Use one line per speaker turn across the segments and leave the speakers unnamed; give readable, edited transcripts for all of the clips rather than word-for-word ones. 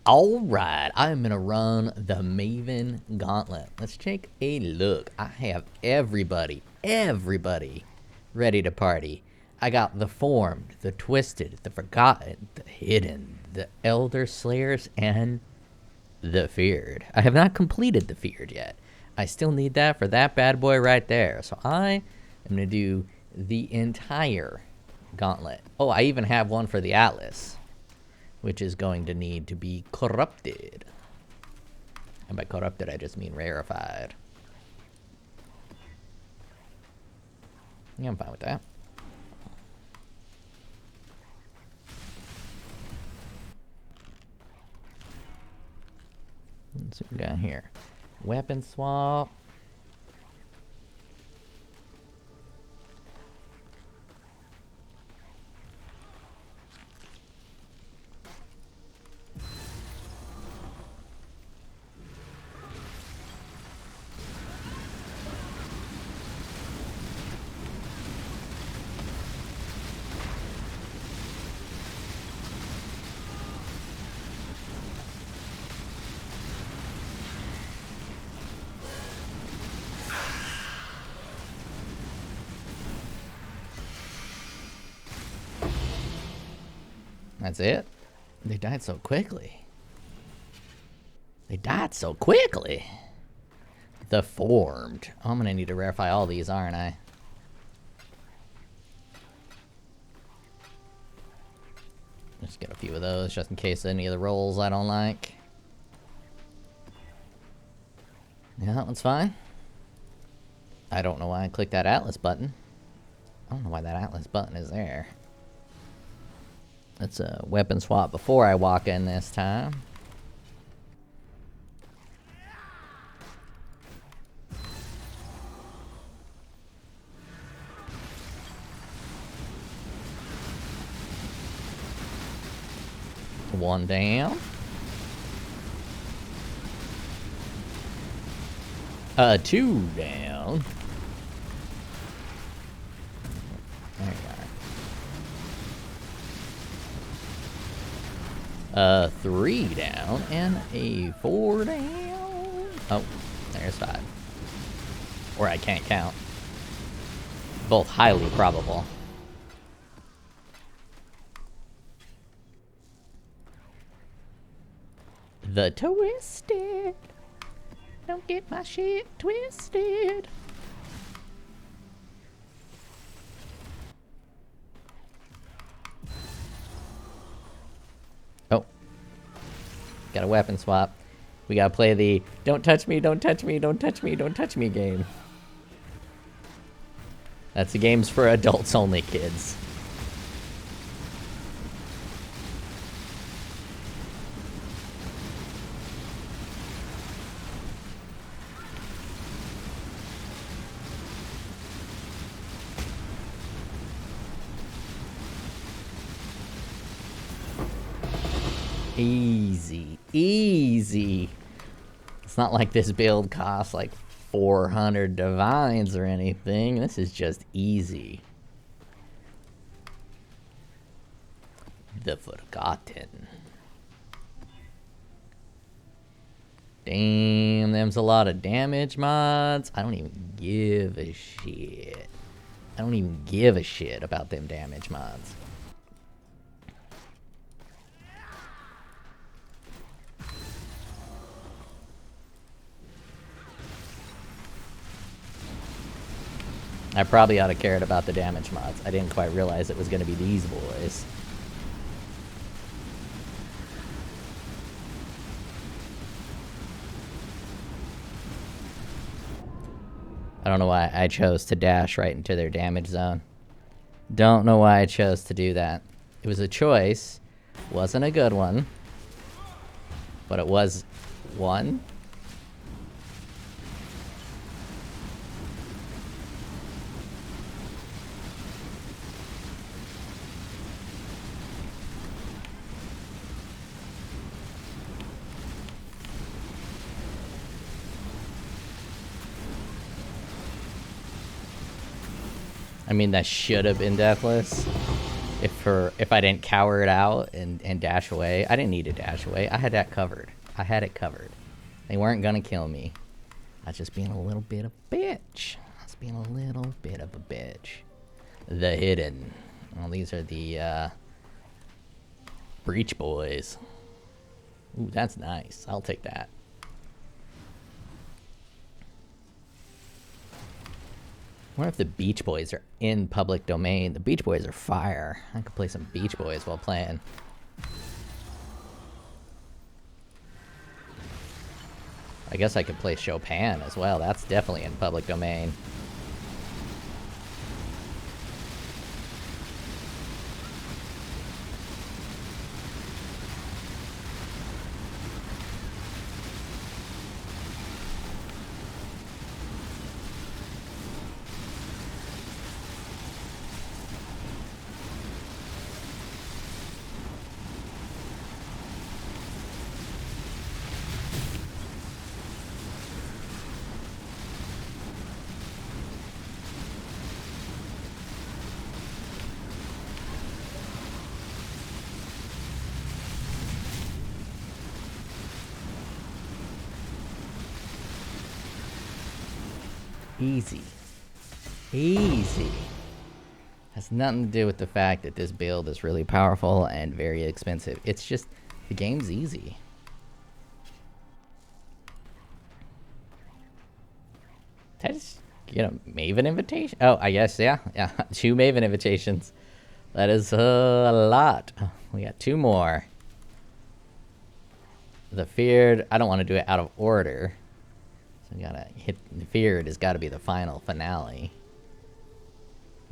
Alright, I'm gonna run the Maven Gauntlet. Let's take a look. I have everybody ready to party. I got the Formed, the Twisted, the Forgotten, the Hidden, the Elder Slayers, and the Feared. I have not completed the Feared yet. I still need that for that bad boy right there. So I am gonna do the entire Gauntlet. Oh, I even have one for the Atlas, which is going to need to be corrupted. And by corrupted, I just mean rarefied. Yeah, I'm fine with that. Let's see what we got here. Weapon swap. That's it? They died so quickly. They died so quickly. The Formed. Oh, I'm gonna need to verify all these, aren't I? Just get a few of those, just in case any of the rolls I don't like. Yeah, that one's fine. I don't know why I clicked that Atlas button. I don't know why that Atlas button is there. Let's weapon swap before I walk in this time. One down. Two down. There you are. 3 down and a 4 down. Oh, there's 5. Or I can't count. Both highly probable. The Twisted. Don't get my shit twisted. Oh. Got a weapon swap. We gotta play the don't touch me, don't touch me, don't touch me, don't touch me game. That's the game's for adults only, kids. Easy, easy. It's not like this build costs like 400 divines or anything. This is just easy. The Forgotten. Damn, them's a lot of damage mods. I don't even give a shit. I don't even give a shit about them damage mods. I probably ought to cared about the damage mods. I didn't quite realize it was going to be these boys. I don't know why I chose to dash right into their damage zone. Don't know why I chose to do that. It was a choice. Wasn't a good one. But it was one. I mean, that should have been deathless. if I didn't cower it out and dash away. I didn't need to dash away. I had that covered. I had it covered. They weren't gonna kill me. I was just being a little bit of a bitch. I was being a little bit of a bitch. The hidden. Well, these are the breach boys. Ooh, that's nice. I'll take that. I wonder if the Beach Boys are in public domain. The Beach Boys are fire. I could play some Beach Boys while playing. I guess I could play Chopin as well. That's definitely in public domain. Easy. Easy. Has nothing to do with the fact that this build is really powerful and very expensive. It's just, the game's easy. Did I just get a Maven invitation? Oh, I guess, yeah. 2 Maven invitations. That is a lot. We got 2 more. The Feared, I don't want to do it out of order. So we gotta hit, the Feared has got to be the final finale.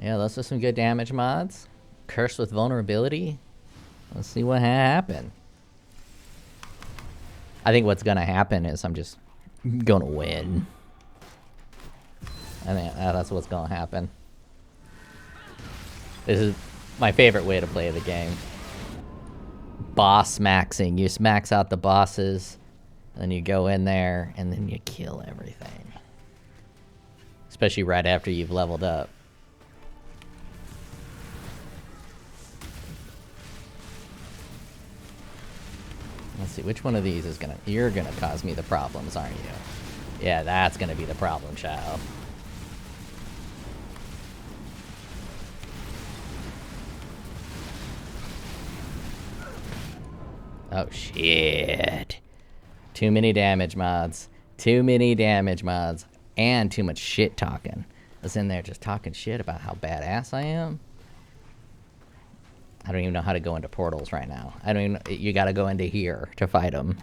Yeah, those are some good damage mods. Cursed with vulnerability. Let's see what happened. I think what's gonna happen is I'm just gonna win. I think that's what's gonna happen. This is my favorite way to play the game. Boss maxing. You just max out the bosses, and then you go in there, and then you kill everything. Especially right after you've leveled up. Let's see, which one of these is gonna... You're gonna cause me the problems, aren't you? Yeah, that's gonna be the problem, child. Oh, shit. Too many damage mods. Too many damage mods. And too much shit talking. I was in there just talking shit about how badass I am. I don't even know how to go into portals right now. I don't even... You gotta go into here to fight them.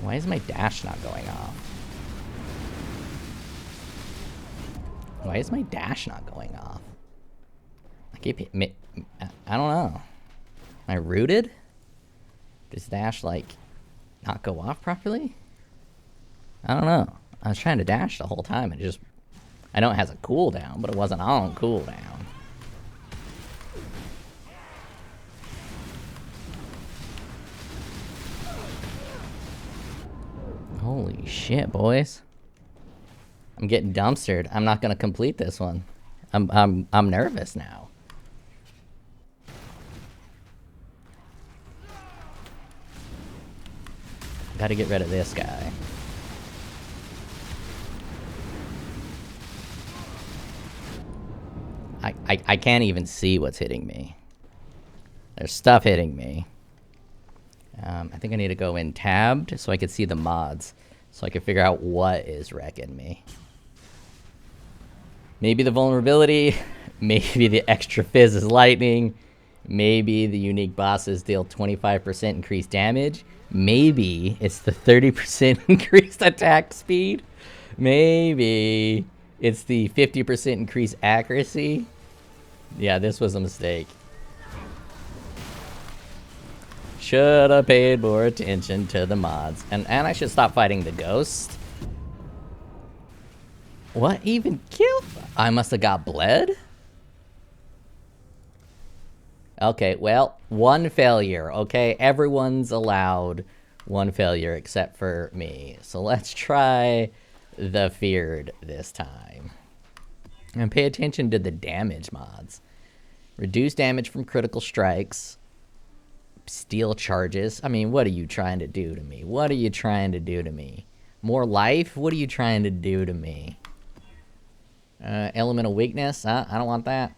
Why is my dash not going off? Why is my dash not going off? I keep... I don't know. Am I rooted? Does dash, like, not go off properly? I don't know. I was trying to dash the whole time and just... I know it has a cooldown, but it wasn't on cooldown. Holy shit, boys. I'm getting dumpstered. I'm not gonna complete this one. I'm nervous now. Gotta get rid of this guy. I can't even see what's hitting me. There's stuff hitting me. I think I need to go in tabbed so I can see the mods. So I can figure out what is wrecking me. Maybe the vulnerability. Maybe the extra fizz is lightning. Maybe the unique bosses deal 25% increased damage. Maybe it's the 30% increased attack speed. Maybe it's the 50% increased accuracy. Yeah, this was a mistake. Should have paid more attention to the mods. And I should stop fighting the ghost. What even killed? I must have got bled? Okay, well, one failure, okay? Everyone's allowed one failure except for me. So let's try the feared this time. And pay attention to the damage mods. Reduce damage from critical strikes. Steal charges. I mean, what are you trying to do to me? What are you trying to do to me? More life? What are you trying to do to me? Elemental weakness? I don't want that.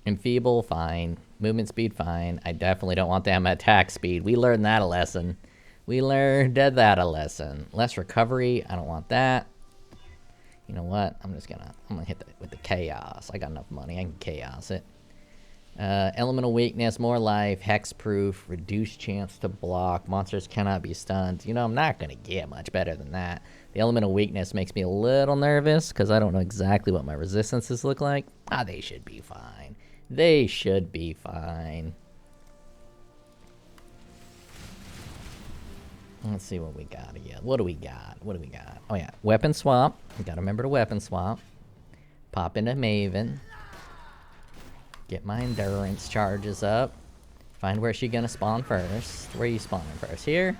Enfeeble, fine. Movement speed, fine. I definitely don't want them attack speed. We learned that a lesson. We learned that a lesson. Less recovery. I don't want that. You know what? I'm gonna hit that with the chaos. I got enough money. I can chaos it. Elemental weakness, more life, hexproof, reduced chance to block. Monsters cannot be stunned. You know, I'm not gonna get much better than that. The elemental weakness makes me a little nervous because I don't know exactly what my resistances look like. Ah, they should be fine. They should be fine. Let's see what we got again. What do we got? What do we got? Oh, yeah. Weapon swap. We gotta remember to weapon swap. Pop into Maven. Get my endurance charges up. Find where she's gonna spawn first. Where are you spawning first? Here?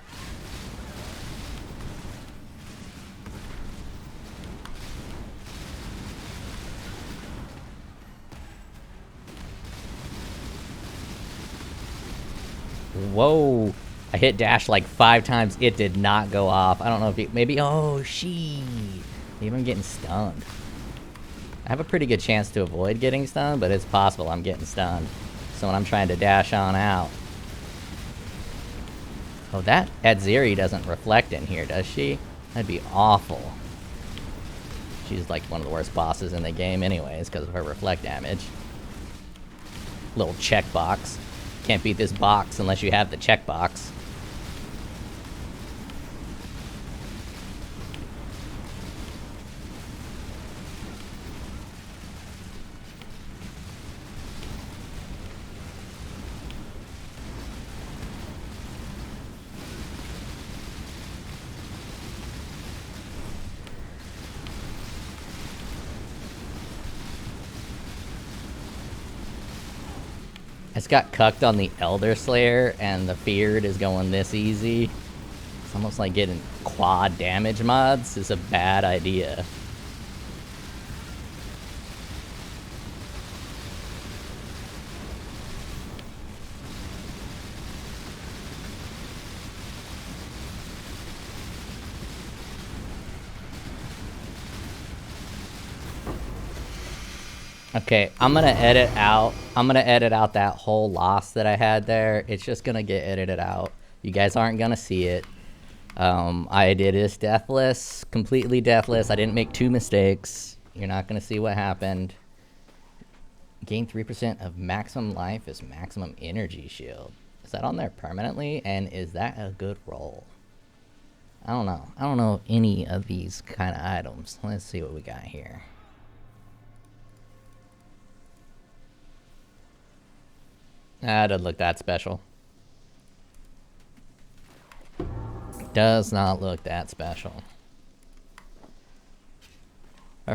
Whoa. I hit dash like 5 times. It did not go off. I don't know if it, maybe, oh, she. Maybe I'm getting stunned. I have a pretty good chance to avoid getting stunned, but it's possible I'm getting stunned. So when I'm trying to dash on out. Oh, that Adziri doesn't reflect in here, does she? That'd be awful. She's like one of the worst bosses in the game anyways, because of her reflect damage. Little checkbox. Can't beat this box unless you have the checkbox. I just got cucked on the Elder Slayer, and the Feared is going this easy. It's almost like getting quad damage mods is a bad idea. Okay, I'm gonna edit out that whole loss that I had there. It's just gonna get edited out. You guys aren't gonna see it. I did this deathless, completely deathless. I didn't make 2 mistakes. You're not gonna see what happened. Gain 3% of maximum life as maximum energy shield. Is that on there permanently? And is that a good roll? I don't know. I don't know any of these kind of items. Let's see what we got here. That doesn't look that special. Does not look that special.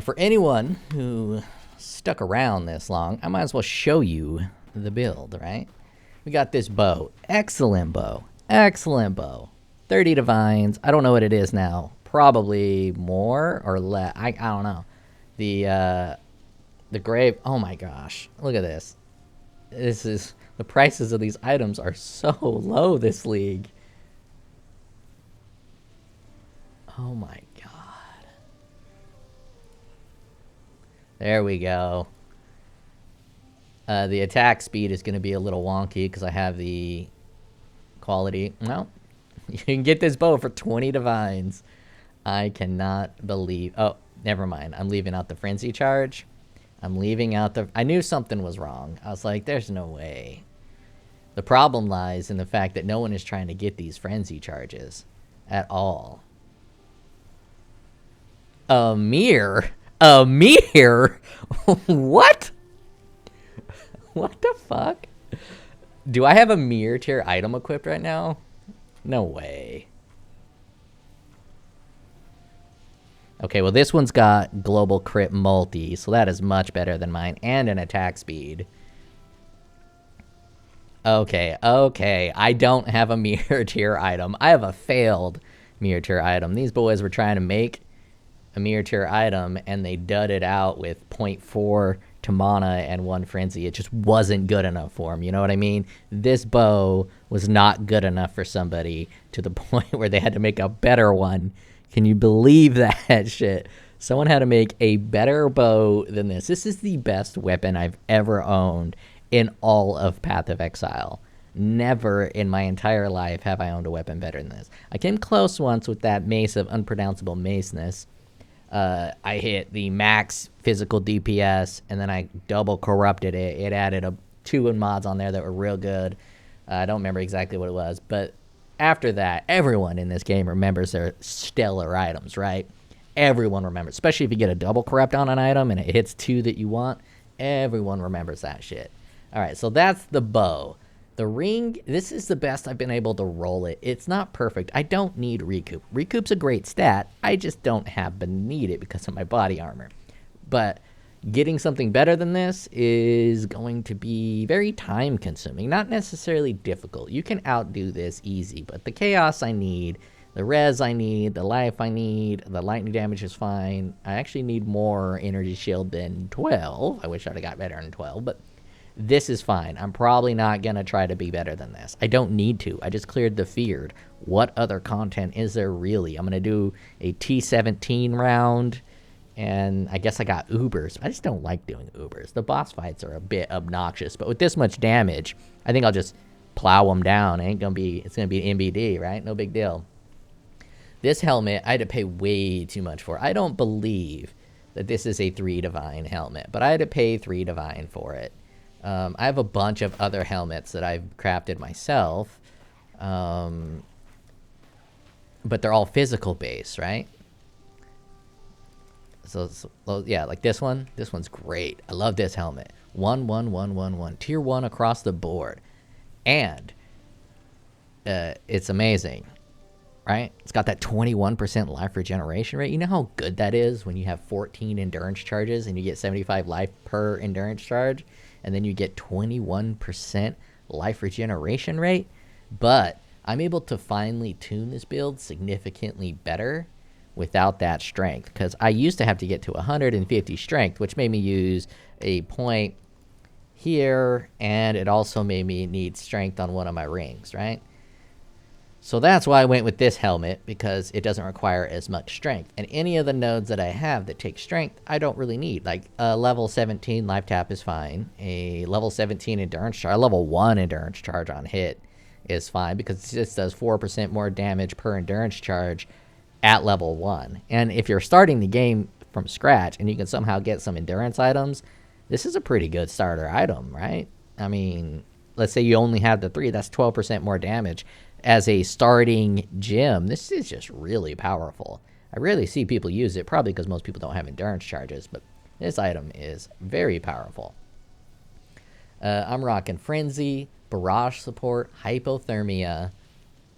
For anyone who stuck around this long, I might as well show you the build, right? We got this bow. Excellent bow. Excellent bow. 30 divines. I don't know what it is now. Probably more or less. I don't know. The grave. Oh my gosh. Look at this. This is... The prices of these items are so low this league. Oh my god. There we go. The attack speed is going to be a little wonky because I have the quality. No. You can get this bow for 20 divines. I cannot believe... Oh, never mind. I'm leaving out the frenzy charge. I'm leaving out the... I knew something was wrong. I was like, there's no way. The problem lies in the fact that no one is trying to get these frenzy charges at all. A mirror? A mirror? What? What the fuck? Do I have a mirror tier item equipped right now? No way. Okay, well, this one's got global crit multi, so that is much better than mine, and an attack speed. Okay, I don't have a mirror tier item. I have a failed mirror tier item. These boys were trying to make a mirror tier item, and they dud it out with 0.4 to mana and 1 frenzy. It just wasn't good enough for them, you know what I mean? This bow was not good enough for somebody to the point where they had to make a better one. Can you believe that shit? Someone had to make a better bow than this. This is the best weapon I've ever owned in all of Path of Exile. Never in my entire life have I owned a weapon better than this. I came close once with that Mace of Unpronounceable Maceness. I hit the max physical DPS, and then I double corrupted it. It added 2 mods on there that were real good. I don't remember exactly what it was, but after that, everyone in this game remembers their stellar items, right? Everyone remembers, especially if you get a double corrupt on an item and it hits 2 that you want. Everyone remembers that shit. All right, so that's the bow. The ring, this is the best I've been able to roll it. It's not perfect. I don't need recoup. Recoup's a great stat. I just don't happen to need it because of my body armor. But getting something better than this is going to be very time consuming, not necessarily difficult. You can outdo this easy, but the chaos I need, the res I need, the life I need, the lightning damage is fine. I actually need more energy shield than 12. I wish I'd have got better than 12, but this is fine. I'm probably not going to try to be better than this. I don't need to. I just cleared the feared. What other content is there really? I'm going to do a T17 round, and I guess I got Ubers. I just don't like doing Ubers. The boss fights are a bit obnoxious, but with this much damage, I think I'll just plow them down. It's going to be an MBD, right? No big deal. This helmet, I had to pay way too much for. I don't believe that this is a 3 Divine helmet, but I had to pay 3 Divine for it. I have a bunch of other helmets that I've crafted myself, but they're all physical base, right? So yeah, like this one. This one's great. I love this helmet. 1-1-1-1-1. Tier 1 across the board. And it's amazing, right? It's got that 21% life regeneration rate. You know how good that is when you have 14 endurance charges and you get 75 life per endurance charge? And then you get 21% life regeneration rate. But I'm able to finally tune this build significantly better without that strength, because I used to have to get to 150 strength, which made me use a point here, and it also made me need strength on one of my rings, right? So that's why I went with this helmet, because it doesn't require as much strength. And any of the nodes that I have that take strength, I don't really need. Like a level 17 life tap is fine. A level 17 endurance charge, a level 1 endurance charge on hit is fine, because it just does 4% more damage per endurance charge at level 1. And if you're starting the game from scratch and you can somehow get some endurance items, this is a pretty good starter item, right? I mean, let's say you only have the 3, that's 12% more damage. As a starting gem, this is just really powerful. I rarely see people use it, probably because most people don't have endurance charges, but this item is very powerful. I'm rocking Frenzy, Barrage Support, Hypothermia,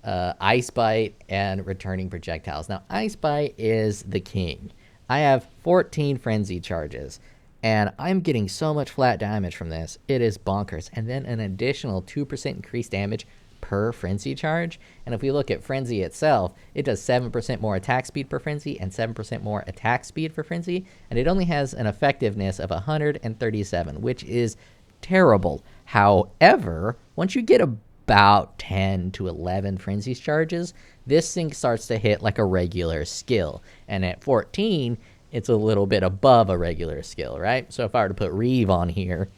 Ice Bite, and Returning Projectiles. Now, Ice Bite is the king. I have 14 Frenzy charges, and I'm getting so much flat damage from this. It is bonkers. And then an additional 2% increased damage per Frenzy charge. And if we look at Frenzy itself, it does 7% more attack speed per Frenzy and 7% more attack speed for Frenzy. And it only has an effectiveness of 137, which is terrible. However, once you get about 10 to 11 Frenzy charges, this thing starts to hit like a regular skill. And at 14, it's a little bit above a regular skill, right? So if I were to put Reeve on here,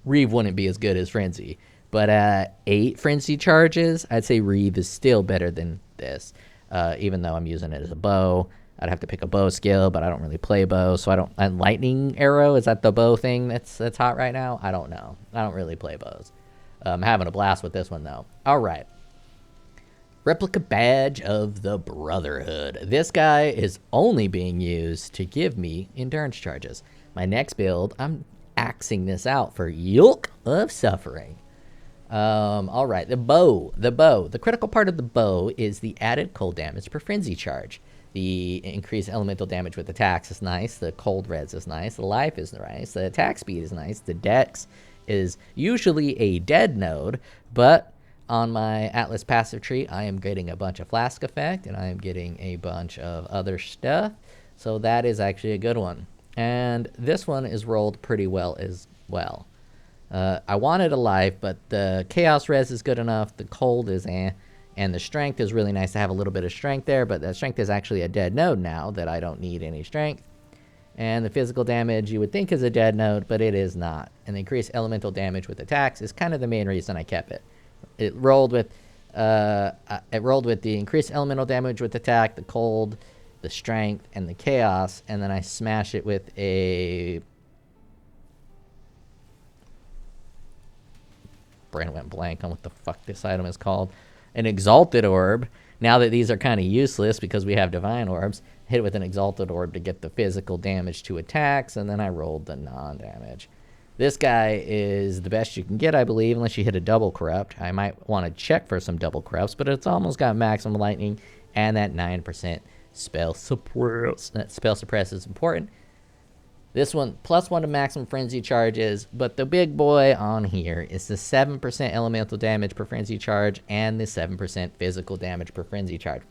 Reeve wouldn't be as good as Frenzy. But at 8 Frenzy charges, I'd say Reeve is still better than this. Even though I'm using it as a bow. I'd have to pick a bow skill, but I don't really play bow, so I don't... And lightning arrow, is that the bow thing that's hot right now? I don't know. I don't really play bows. I'm having a blast with this one, though. All right. Replica Badge of the Brotherhood. This guy is only being used to give me endurance charges. My next build, I'm axing this out for Yulk of Suffering. All right, the bow. The critical part of the bow is the added cold damage per Frenzy charge. The increased elemental damage with attacks is nice. The cold res is nice. The life is nice. The attack speed is nice. The dex is usually a dead node, but on my Atlas passive tree, I am getting a bunch of flask effect, and I am getting a bunch of other stuff. So that is actually a good one. And this one is rolled pretty well as well. I wanted a life, but the chaos res is good enough. The cold is and the strength is really nice to have a little bit of strength there, but that strength is actually a dead node now that I don't need any strength. And the physical damage you would think is a dead node, but it is not. And the increased elemental damage with attacks is kind of the main reason I kept it. It rolled with the increased elemental damage with attack, the cold, the strength, and the chaos, and then I smash it with a... Brain went blank on what the fuck this item is called. An exalted orb. Now that these are kind of useless because we have divine orbs, hit it with an exalted orb to get the physical damage to attacks, and then I rolled the non-damage. This guy is the best you can get, I believe, unless you hit a double corrupt. I might want to check for some double corrupts, but it's almost got maximum lightning and that 9% spell suppress. That spell suppress is important. This one, +1 to maximum frenzy charges, but the big boy on here is the 7% elemental damage per frenzy charge and the 7% physical damage per frenzy charge.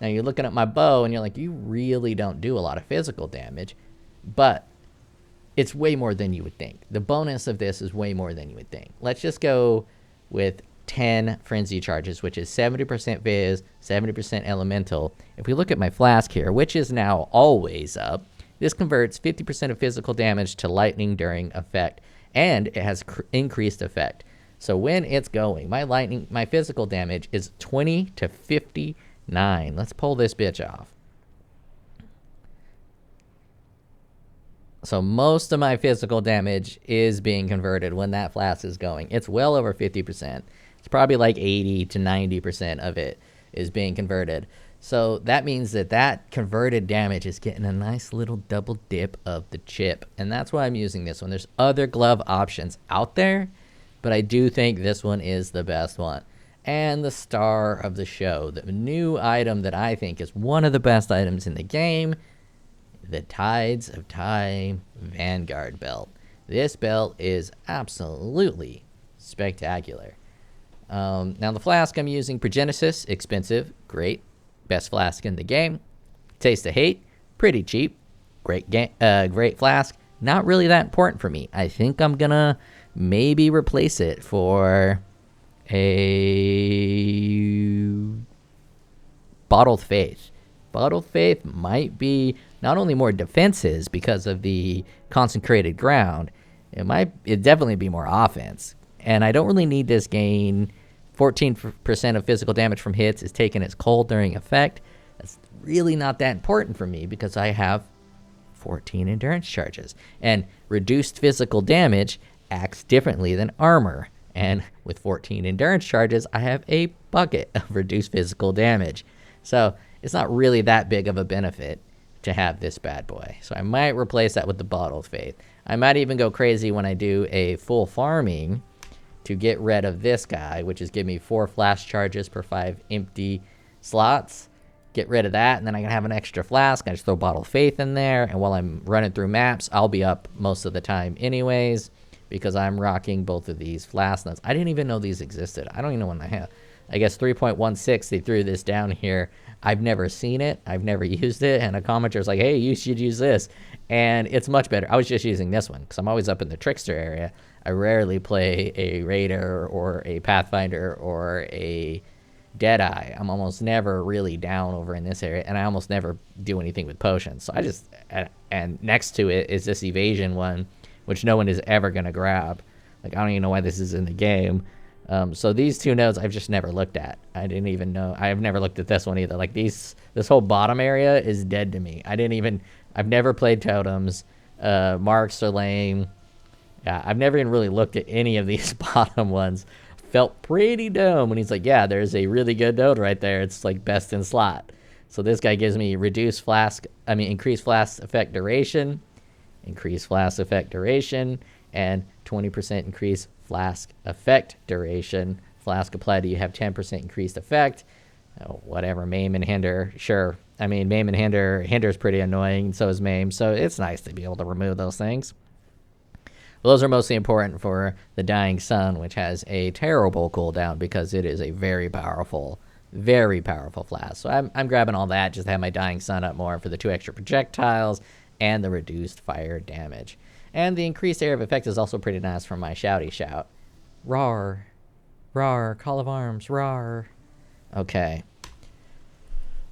Now you're looking at my bow and you're like, you really don't do a lot of physical damage, but it's way more than you would think. The bonus of this is way more than you would think. Let's just go with 10 frenzy charges, which is 70% Viz, 70% elemental. If we look at my flask here, which is now always up, this converts 50% of physical damage to lightning during effect, and it has increased effect. So when it's going, my physical damage is 20 to 59. Let's pull this bitch off. So most of my physical damage is being converted when that flask is going. It's well over 50%. It's probably like 80 to 90% of it is being converted. So that means that converted damage is getting a nice little double dip of the chip. And that's why I'm using this one. There's other glove options out there, but I do think this one is the best one. And the star of the show, the new item that I think is one of the best items in the game, the Tides of Time Vanguard belt. This belt is absolutely spectacular. Now the flask I'm using, Progenesis, expensive, great. Best flask in the game. Taste of Hate, pretty cheap. Great flask. Not really that important for me. I think I'm gonna maybe replace it for a Bottled Faith. Bottled Faith might be not only more defenses because of the consecrated ground, it'd definitely be more offense. And I don't really need this gain. 14% of physical damage from hits is taken as cold during effect. That's really not that important for me because I have 14 endurance charges. And reduced physical damage acts differently than armor. And with 14 endurance charges, I have a bucket of reduced physical damage. So it's not really that big of a benefit to have this bad boy. So I might replace that with the Bottled Faith. I might even go crazy when I do a full farming to get rid of this guy, which is give me 4 flash charges per 5 empty slots. Get rid of that, and then I can have an extra flask. I just throw Bottled Faith in there, and while I'm running through maps, I'll be up most of the time anyways, because I'm rocking both of these flask nuts. I didn't even know these existed. I don't even know when I have. I guess 3.16, they threw this down here. I've never seen it. I've never used it, and a commenter's like, hey, you should use this. And it's much better. I was just using this one, because I'm always up in the Trickster area. I rarely play a Raider or a Pathfinder or a Deadeye. I'm almost never really down over in this area, and I almost never do anything with potions. So I just, and next to it is this evasion one, which no one is ever going to grab. Like, I don't even know why this is in the game. So these two nodes I've just never looked at. I didn't even know. I've never looked at this one either. Like this whole bottom area is dead to me. I've never played totems. Marks are lame. Yeah, I've never even really looked at any of these bottom ones. Felt pretty dumb when he's like, yeah, there's a really good node right there. It's like best in slot. So this guy gives me increased flask effect duration, and 20% increased flask effect duration. Flask applied to you have 10% increased effect. Oh, whatever, maim and hinder, sure. I mean, Maim and Hinder's pretty annoying, so is Maim, so it's nice to be able to remove those things. Well, those are mostly important for the Dying Sun, which has a terrible cooldown because it is a very powerful flask. So I'm grabbing all that just to have my Dying Sun up more for the 2 extra projectiles and the reduced fire damage. And the increased area of effect is also pretty nice for my shouty shout. Rawr. Rawr. Call of Arms. Rawr. Okay.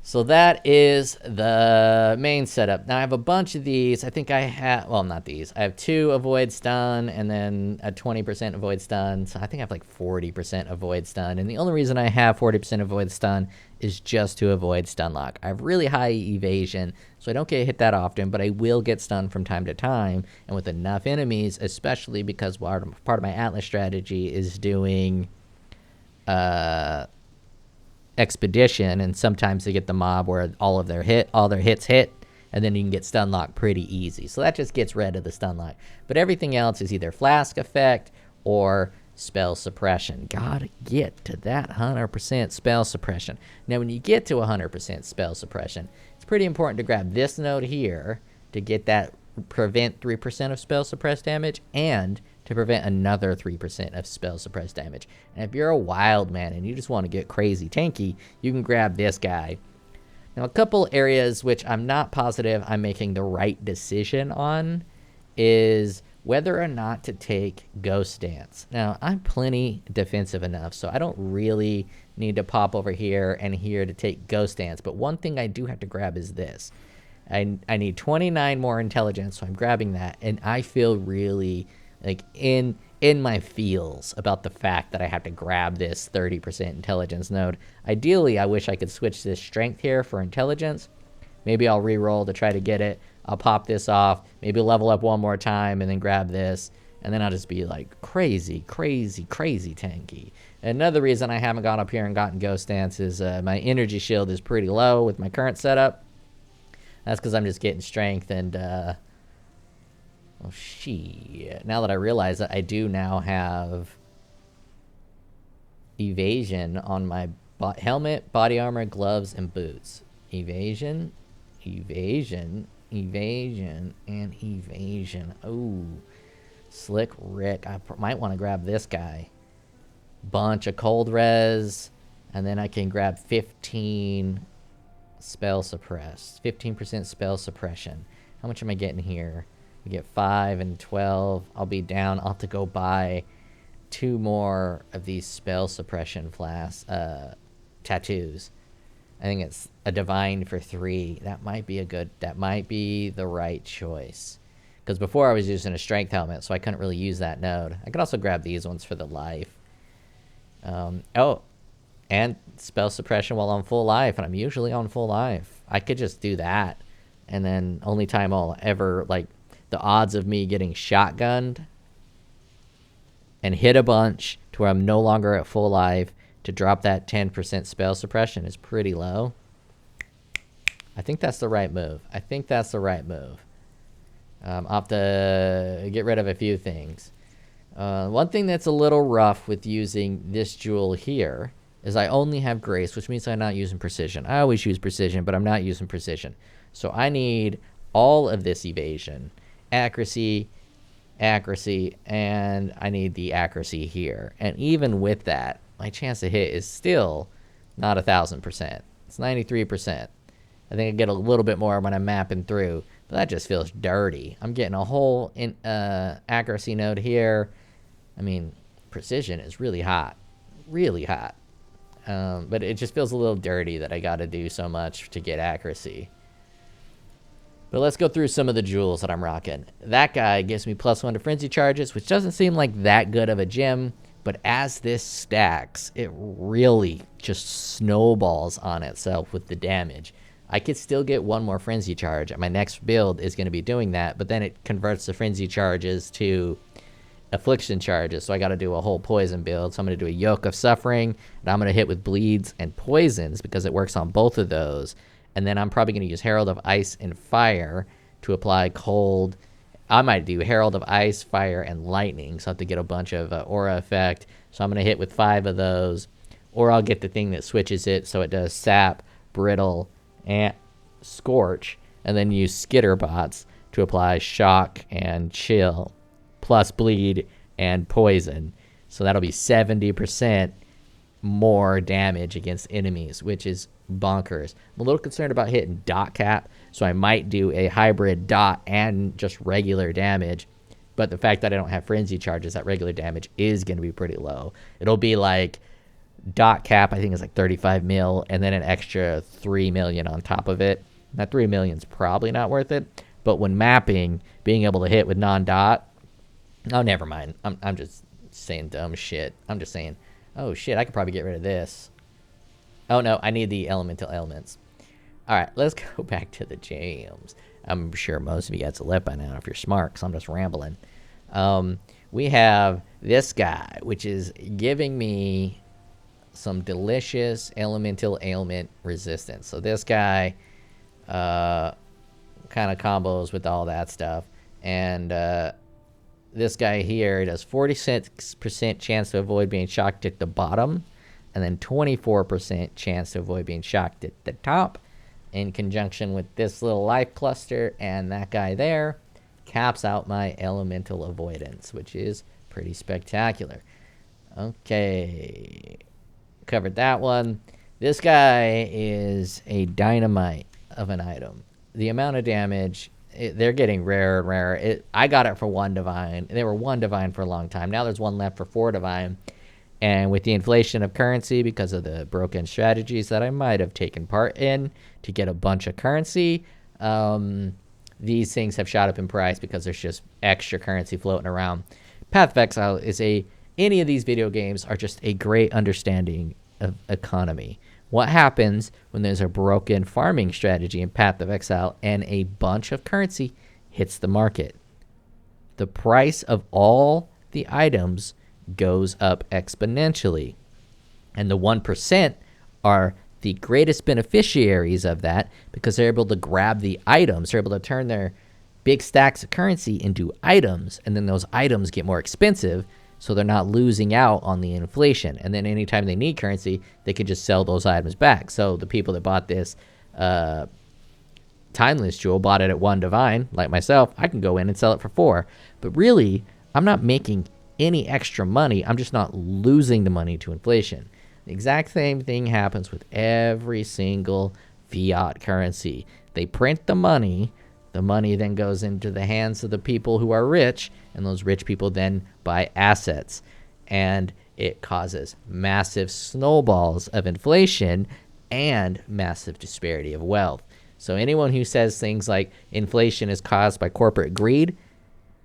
So that is the main setup. Now I have a bunch of these. I think I have, well, not these. I have 2 avoid stun and then a 20% avoid stun. So I think I have like 40% avoid stun. And the only reason I have 40% avoid stun is just to avoid stun lock. I have really high evasion, so I don't get hit that often, but I will get stunned from time to time. And with enough enemies, especially because part of my Atlas strategy is doing expedition, and sometimes they get the mob where all their hits hit, and then you can get stun lock pretty easy. So that just gets rid of the stun lock. But everything else is either flask effect or spell suppression. Gotta get to that 100% spell suppression. Now when you get to 100% spell suppression, it's pretty important to grab this node here to get that prevent 3% of spell suppressed damage and to prevent another 3% of spell suppressed damage. And if you're a wild man and you just want to get crazy tanky, you can grab this guy. Now a couple areas which I'm not positive I'm making the right decision on is whether or not to take Ghost Dance. Now I'm plenty defensive enough, so I don't really need to pop over here and here to take Ghost Dance. But one thing I do have to grab is this. I need 29 more intelligence, so I'm grabbing that, and I feel really like in my feels about the fact that I have to grab this 30% intelligence node. Ideally, I wish I could switch this strength here for intelligence. Maybe I'll re-roll to try to get it. I'll pop this off, maybe level up one more time, and then grab this, and then I'll just be like crazy tanky. Another reason I haven't gone up here and gotten Ghost Dance is my energy shield is pretty low with my current setup. That's because I'm just getting strength and, oh shit. Now that I realize that I do now have evasion on my helmet, body armor, gloves, and boots. Evasion, and evasion. Oh, Slick Rick. I might want to grab this guy. Bunch of cold res, and then I can grab 15 spell suppressed, 15% spell suppression. How much am I getting here? We get 5 and 12. I'll be down. I'll have to go buy 2 more of these spell suppression tattoos. I think it's a divine for 3. That might be the right choice. Because before I was using a strength helmet, so I couldn't really use that node. I could also grab these ones for the life. Oh, and spell suppression while on full life, and I'm usually on full life. I could just do that, and then only time I'll ever, like, the odds of me getting shotgunned and hit a bunch to where I'm no longer at full life to drop that 10% spell suppression is pretty low. I think that's the right move. I'll have to get rid of a few things. One thing that's a little rough with using this jewel here is I only have grace, which means I'm not using precision. I always use precision, but I'm not using precision. So I need all of this evasion, accuracy, and I need the accuracy here. And even with that, my chance to hit is still not 1,000%. It's 93%. I think I get a little bit more when I'm mapping through, but that just feels dirty. I'm getting a whole accuracy node here. I mean, precision is really hot. But it just feels a little dirty that I got to do so much to get accuracy. But let's go through some of the jewels that I'm rocking. That guy gives me +1 to frenzy charges, which doesn't seem like that good of a gem, but as this stacks, it really just snowballs on itself with the damage. I could still get 1 more frenzy charge. My next build is going to be doing that, but then it converts the frenzy charges to affliction charges, so I got to do a whole poison build. So I'm going to do a Yoke of Suffering, and I'm going to hit with bleeds and poisons because it works on both of those. And then I'm probably going to use Herald of Ice and Fire to apply cold. I might do Herald of Ice, Fire, and Lightning, so I have to get a bunch of aura effect. So I'm going to hit with 5 of those, or I'll get the thing that switches it so it does Sap, Brittle, and Scorch, and then use Skitter bots to apply Shock and Chill, plus Bleed and Poison. So that'll be 70% more damage against enemies, which is bonkers. I'm a little concerned about hitting dot cap, so I might do a hybrid dot and just regular damage. But the fact that I don't have frenzy charges, that regular damage is going to be pretty low. It'll be like dot cap, I think is like 35 mil, and then an extra 3 million on top of it. That 3 million is probably not worth it. But when mapping, being able to hit with non-dot, oh, never mind. I'm just saying dumb shit. I'm just saying, oh shit, I could probably get rid of this. Oh no, I need the elemental elements. All right, let's go back to the jams. I'm sure most of you guys have left by now if you're smart, because I'm just rambling. We have this guy, which is giving me some delicious elemental ailment resistance. So this guy kind of combos with all that stuff. And this guy here does 46% chance to avoid being shocked at the bottom, and then 24% chance to avoid being shocked at the top. In conjunction with this little life cluster and that guy there, caps out my elemental avoidance, which is pretty spectacular. Okay, covered that one. This guy is a dynamite of an item. The amount of damage, they're getting rarer and rarer. I got it for 1 divine. They were 1 divine for a long time. Now there's 1 left for 4 divine. And with the inflation of currency, because of the broken strategies that I might have taken part in to get a bunch of currency, these things have shot up in price because there's just extra currency floating around. Path of Exile is any of these video games are just a great understanding of economy. What happens when there's a broken farming strategy in Path of Exile and a bunch of currency hits the market? The price of all the items goes up exponentially. And the 1% are the greatest beneficiaries of that because they're able to grab the items. They're able to turn their big stacks of currency into items, and then those items get more expensive, so they're not losing out on the inflation. And then anytime they need currency, they can just sell those items back. So the people that bought this Timeless Jewel bought it at 1 divine, like myself. I can go in and sell it for 4. But really, I'm not making any extra money. I'm just not losing the money to inflation. The exact same thing happens with every single fiat currency. They print the money then goes into the hands of the people who are rich, and those rich people then buy assets, and it causes massive snowballs of inflation and massive disparity of wealth. So anyone who says things like inflation is caused by corporate greed,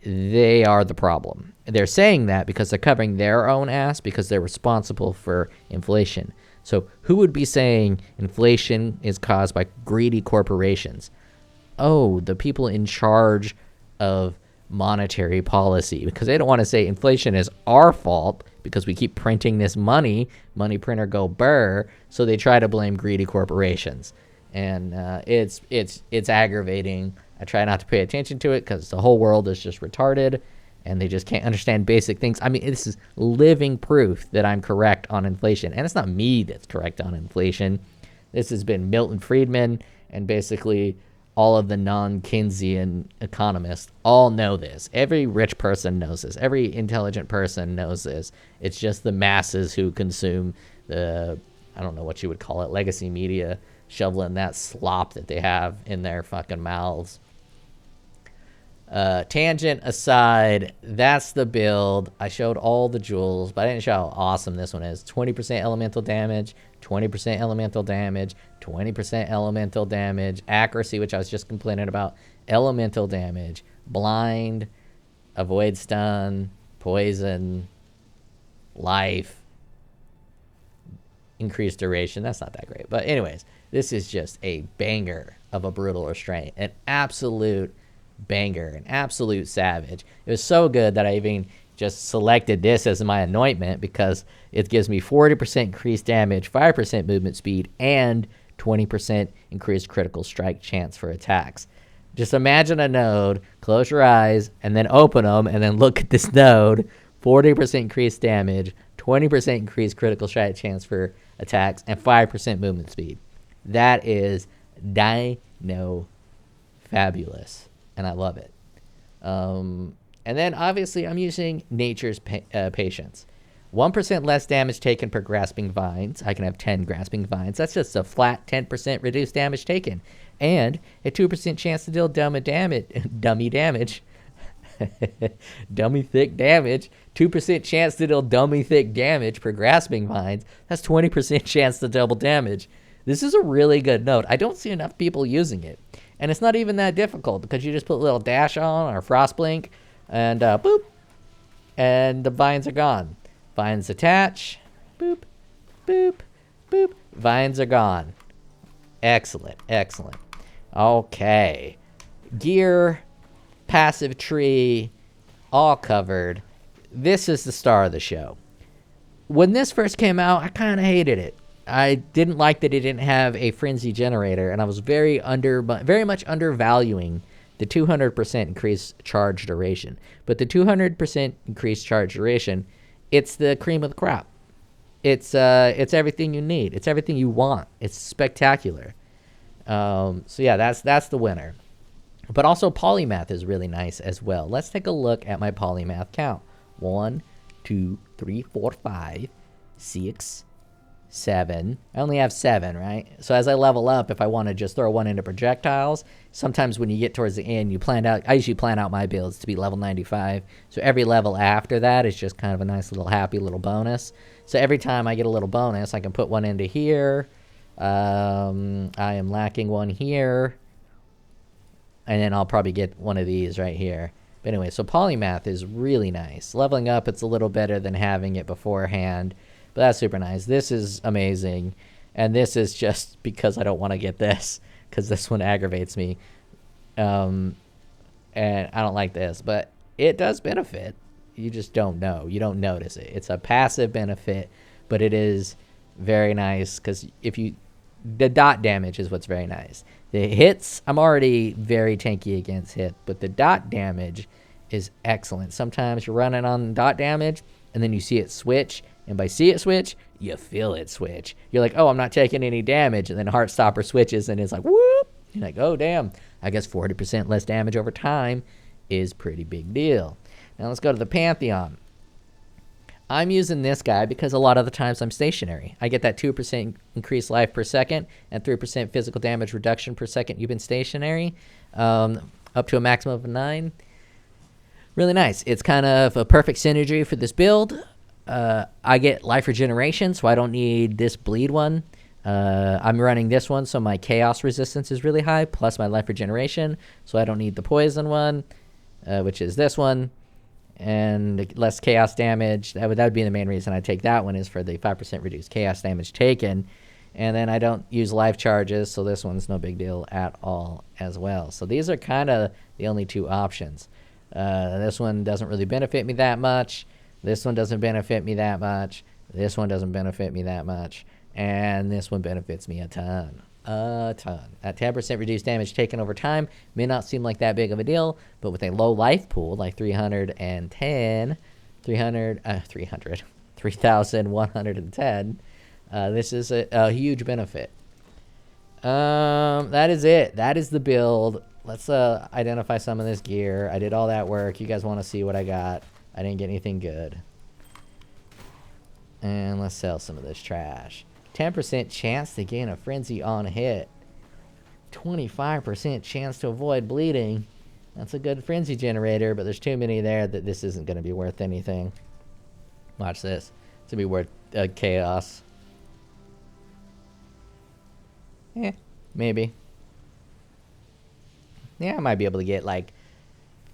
they are the problem. They're saying that because they're covering their own ass because they're responsible for inflation. So who would be saying inflation is caused by greedy corporations? Oh, the people in charge of monetary policy, because they don't want to say inflation is our fault because we keep printing this money printer go burr, so they try to blame greedy corporations. And it's aggravating. I try not to pay attention to it because the whole world is just retarded and they just can't understand basic things. I mean, this is living proof that I'm correct on inflation. And it's not me that's correct on inflation. This has been Milton Friedman and basically all of the non-Keynesian economists all know this. Every rich person knows this. Every intelligent person knows this. It's just the masses who consume the, I don't know what you would call it, legacy media, shoveling that slop that they have in their fucking mouths. Tangent aside, that's the build. I showed all the jewels, but I didn't show how awesome this one is. 20% elemental damage, 20% elemental damage, 20% elemental damage, accuracy, which I was just complaining about, elemental damage, blind, avoid stun, poison, life, increased duration. That's not that great. But anyways, this is just a banger of a brutal restraint. An absolute banger, an absolute savage. It was so good that I even just selected this as my anointment because it gives me 40% increased damage, 5% movement speed, and 20% increased critical strike chance for attacks. Just imagine a node, close your eyes, and then open them, and then look at this node, 40% increased damage, 20% increased critical strike chance for attacks, and 5% movement speed. That is Dino fabulous, and I love it. And then obviously I'm using Nature's Patience. 1% less damage taken per grasping vines. I can have 10 grasping vines. That's just a flat 10% reduced damage taken. And a 2% chance to deal dummy damage. Dummy thick damage. 2% chance to deal dummy thick damage per grasping vines. That's 20% chance to double damage. This is a really good note. I don't see enough people using it. And it's not even that difficult because you just put a little dash on or frost blink and boop. And the vines are gone. Vines attach. Boop, boop, boop. Vines are gone. Excellent, excellent. Okay. Gear, passive tree, all covered. This is the star of the show. When this first came out, I kind of hated it. I didn't like that it didn't have a frenzy generator, and I was very much undervaluing the 200% increased charge duration. But the 200% increased charge duration, it's the cream of the crop. It's everything you need. It's everything you want. It's spectacular. So yeah, that's the winner. But also polymath is really nice as well. Let's take a look at my polymath count. 1, 2, 3, 4, 5, 6, 7. I only have 7, right? So as I level up, if I want to just throw one into projectiles, sometimes when you get towards the end, I usually plan out my builds to be level 95. So every level after that is just kind of a nice little happy little bonus. So every time I get a little bonus, I can put one into here. I am lacking one here. And then I'll probably get one of these right here. But anyway, so polymath is really nice. Leveling up, it's a little better than having it beforehand. But that's super nice. This is amazing. And this is just because I don't want to get this. Because this one aggravates me. And I don't like this. But it does benefit. You just don't know. You don't notice it. It's a passive benefit. But it is very nice. Because the dot damage is what's very nice. The hits, I'm already very tanky against hit. But the dot damage is excellent. Sometimes you're running on dot damage. And then you see it switch. And by see it switch, you feel it switch. You're like, oh, I'm not taking any damage. And then Heartstopper switches and it's like, whoop. You're like, oh, damn. I guess 40% less damage over time is pretty big deal. Now let's go to the Pantheon. I'm using this guy because a lot of the times I'm stationary. I get that 2% increased life per second and 3% physical damage reduction per second you've been stationary, up to a maximum of 9. Really nice. It's kind of a perfect synergy for this build. I get life regeneration, so I don't need this bleed one. I'm running this one, so my chaos resistance is really high, plus my life regeneration, so I don't need the poison one, which is this one, and less chaos damage. That would be the main reason I take that one, is for the 5% reduced chaos damage taken. And then I don't use life charges, so this one's no big deal at all as well. So these are kind of the only two options. This one doesn't really benefit me that much. This one doesn't benefit me that much. This one doesn't benefit me that much. And this one benefits me a ton. A ton. At 10% reduced damage taken over time may not seem like that big of a deal, but with a low life pool like 3,110, this is a huge benefit. That is it. That is the build. Let's identify some of this gear. I did all that work. You guys want to see what I got. I didn't get anything good. And let's sell some of this trash. 10% chance to gain a frenzy on hit. 25% chance to avoid bleeding. That's a good frenzy generator, but there's too many there that this isn't going to be worth anything. Watch this. It's going to be worth chaos. Maybe. Yeah, I might be able to get like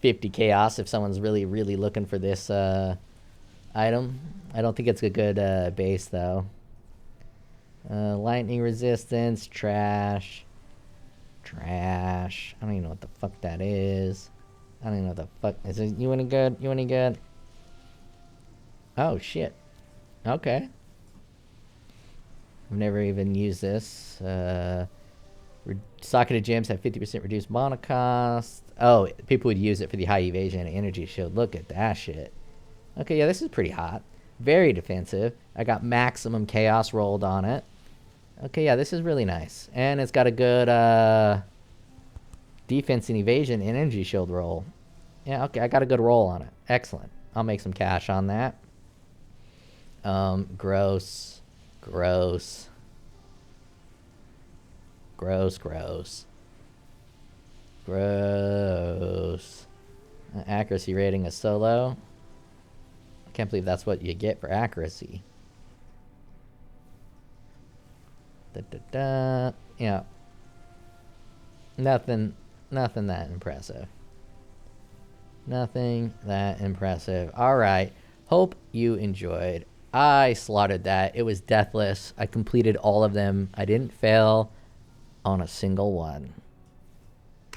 50 chaos if someone's really, really looking for this item. I don't think it's a good base, though. Lightning resistance, trash. I don't even know what the fuck that is. I don't even know what the fuck. Is it you any good? You any good? Oh, shit. Okay. I've never even used this. Socketed gems have 50% reduced mana cost. Oh, people would use it for the high evasion and energy shield. Look at that shit. Okay, yeah, this is pretty hot. Very defensive. I got maximum chaos rolled on it. Okay, yeah, this is really nice. And it's got a good defense and evasion and energy shield roll. Yeah, okay, I got a good roll on it. Excellent. I'll make some cash on that. Gross. Gross. Gross, gross. Gross. Accuracy rating is so low. I can't believe that's what you get for accuracy. Yeah. Nothing that impressive. Nothing that impressive. Alright. Hope you enjoyed. I slaughtered that. It was deathless. I completed all of them. I didn't fail on a single one.